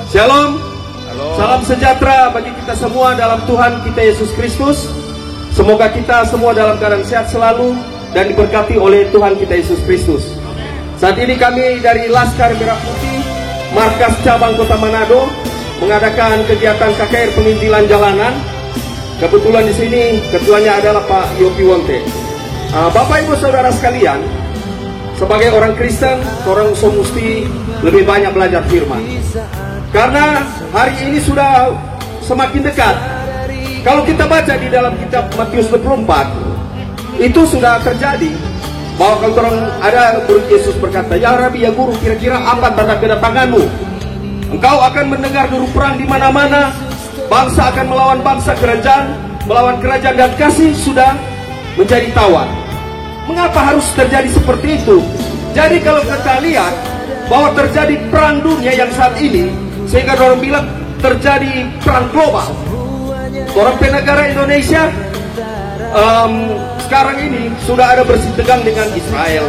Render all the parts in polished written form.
Shalom. Salam sejahtera bagi kita semua dalam Tuhan kita Yesus Kristus. Semoga kita semua dalam keadaan sehat selalu dan diberkati oleh Tuhan kita Yesus Kristus. Saat ini kami dari Laskar Merah Putih, Markas Cabang Kota Manado, mengadakan kegiatan KKR penginjilan jalanan. Kebetulan di sini ketuanya adalah Pak Yopi Wonte. Bapak Ibu Saudara sekalian, sebagai orang Kristen, orang mesti lebih banyak belajar firman. Karena hari ini sudah semakin dekat. Kalau kita baca di dalam kitab Matius 24, itu sudah terjadi bahwa kalau orang ada murid Yesus berkata, "Ya Rabi, ya Guru, kira-kira apa tanda kedatanganmu? Engkau akan mendengar deru perang di mana-mana, bangsa akan melawan bangsa, kerajaan melawan kerajaan, dan kasih sudah menjadi tawar." Mengapa harus terjadi seperti itu? Jadi kalau kita lihat bahwa terjadi perang dunia yang saat ini, sehingga orang bilang terjadi perang global. Orang negara Indonesia sekarang ini sudah ada bersih tegang dengan Israel,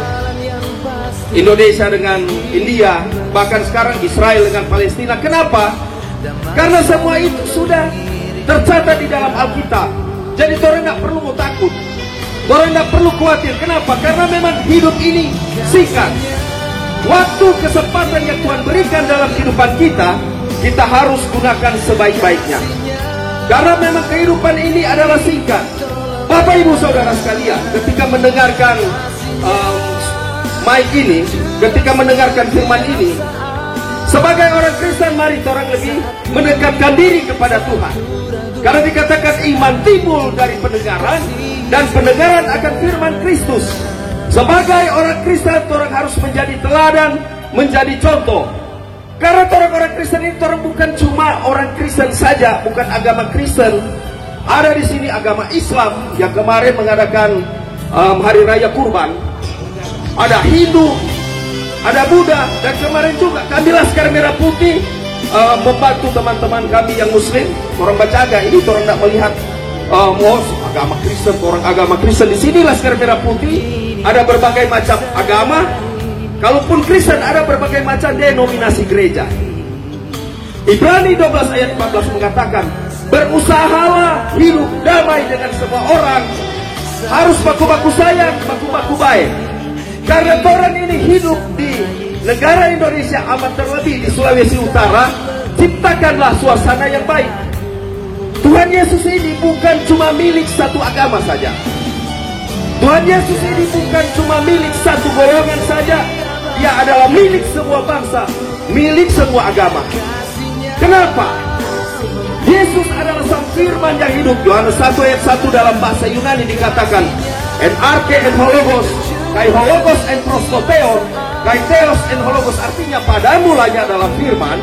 Indonesia dengan India, bahkan sekarang Israel dengan Palestina. Kenapa? Karena semua itu sudah tercatat di dalam Alkitab. Jadi orang tidak perlu mau takut, orang tidak perlu khawatir. Kenapa? Karena memang hidup ini singkat. Waktu kesempatan yang Tuhan berikan dalam kehidupan kita, kita harus gunakan sebaik-baiknya. Karena memang kehidupan ini adalah singkat. Bapak Ibu Saudara sekalian, ketika mendengarkan mic ini, ketika mendengarkan firman ini, sebagai orang Kristen, mari orang lebih mendekatkan diri kepada Tuhan. Karena dikatakan iman timbul dari pendengaran, dan pendengaran akan firman Kristus. Sebagai orang Kristen, orang harus menjadi teladan, menjadi contoh. Karena orang-orang Kristen ini orang bukan cuma orang Kristen saja, bukan agama Kristen. Ada di sini agama Islam yang kemarin mengadakan hari raya kurban. Ada Hindu, ada Buddha, dan kemarin juga kami Laskar Merah Putih membantu teman-teman kami yang Muslim. Orang berjaga ini orang tidak melihat agama Kristen, orang agama Kristen di sini Laskar Merah Putih. Ada berbagai macam agama. Kalaupun Kristen, ada berbagai macam denominasi gereja. Ibrani 12 ayat 14 mengatakan, berusahalah hidup damai dengan semua orang. Harus baku-baku sayang, baku-baku baik. Karena orang ini hidup di negara Indonesia, amat terlebih di Sulawesi Utara. Ciptakanlah suasana yang baik. Tuhan Yesus ini bukan cuma milik satu agama saja. Tuhan Yesus ini bukan cuma milik satu golongan saja. Dia adalah milik semua bangsa, milik semua agama. Kenapa? Yesus adalah sang firman yang hidup. Yohanes 1 ayat 1 dalam bahasa Yunani dikatakan, en arche en hologos, kai hologos en prostoteon, kai theos en hologos, artinya padamu lanya adalah firman.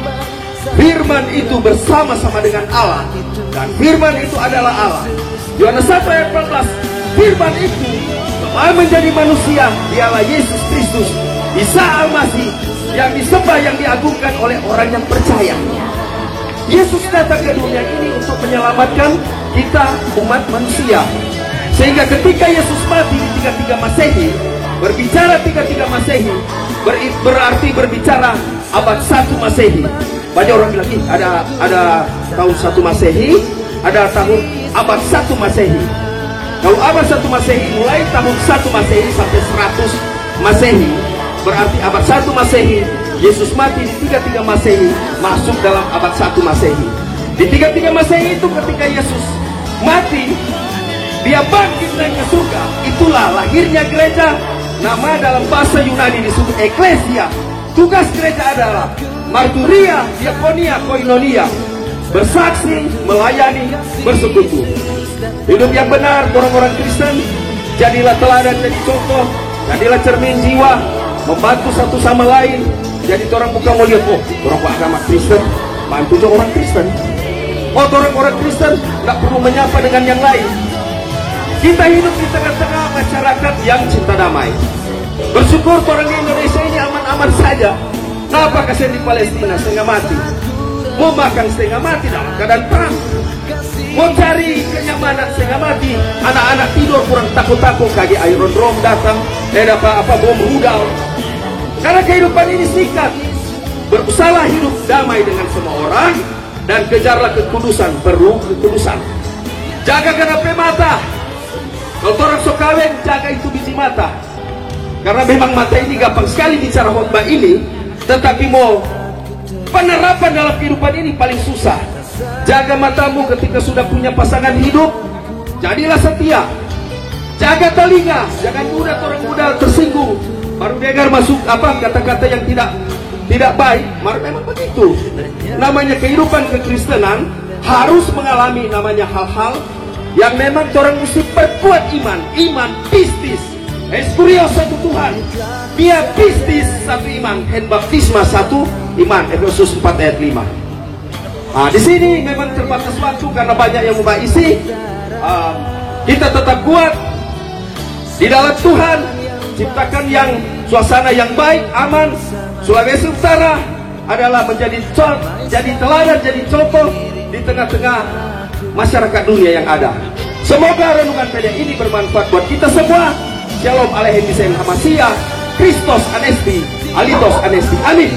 Firman itu bersama-sama dengan Allah, dan firman itu adalah Allah. Yohanes 1 ayat 14, firman itu telah menjadi manusia, dialah Yesus Kristus, Isa Al-Masih, yang disembah, yang diagungkan oleh orang yang percaya. Yesus datang ke dunia ini untuk menyelamatkan kita umat manusia. Sehingga ketika Yesus mati di 33 Masehi, berbicara 33 Masehi berarti berbicara abad 1 Masehi. Banyak orang bilang, ada tahun 1 Masehi, ada tahun abad 1 Masehi. Kalau abad 1 Masehi mulai tahun 1 Masehi sampai 100 Masehi, berarti abad 1 Masehi, Yesus mati di 33 Masehi, masuk dalam abad 1 Masehi. Di 33 Masehi itu ketika Yesus mati, dia bangkit naik ke surga. Itulah lahirnya gereja. Nama dalam bahasa Yunani disebut eklesia. Tugas gereja adalah marturia, diakonia, koinonia, bersaksi, melayani, bersekutu. Hidup yang benar orang-orang Kristen. Jadilah teladan, jadi contoh, jadilah cermin jiwa, membantu satu sama lain. Jadi orang bukan mau lihat, orang agama Kristen, bantu juga orang Kristen. Orang-orang Kristen tidak perlu menyapa dengan yang lain. Kita hidup di tengah-tengah masyarakat yang cinta damai. Bersyukur orang di Indonesia ini aman-aman saja. Kenapa kasihan di Palestina setengah mati? Mau makan setengah mati dalam keadaan perang. Mau cari kenyamanan setengah mati. Anak-anak tidur kurang takut-takut, kaki Iron Dome datang, bom rudal. Karena kehidupan ini singkat. Berusaha hidup damai dengan semua orang. dan kejarlah kekudusan, perlu kekudusan. Jaga genape mata. Kalau orang sok kawin, jaga itu biji mata. Karena memang mata ini gampang sekali bicara khotbah ini, tetapi mau penerapan dalam kehidupan ini paling susah. Jaga matamu ketika sudah punya pasangan hidup, jadilah setia. Jaga telinga, jangan mudah orang muda tersinggung baru dengar masuk kata-kata yang tidak baik. Memang begitu. Namanya kehidupan kekristenan harus mengalami namanya hal-hal yang memang orang mesti perkuat iman pistis. Espurios satu Tuhan, dia pistis satu iman, hen baptisma satu iman. Efesus 4 ayat 5. Nah, di sini memang terbatas waktu karena banyak yang mau isi. Kita tetap kuat di dalam Tuhan, ciptakan yang suasana yang baik, aman. Sulawesi Utara adalah menjadi teladan, jadi contoh di tengah-tengah masyarakat dunia yang ada. Semoga renungan pendek ini bermanfaat buat kita semua. Shalom Alaihi Wasallam Hamasiyah, Kristos Anesti, Alitos Anesti. Amin.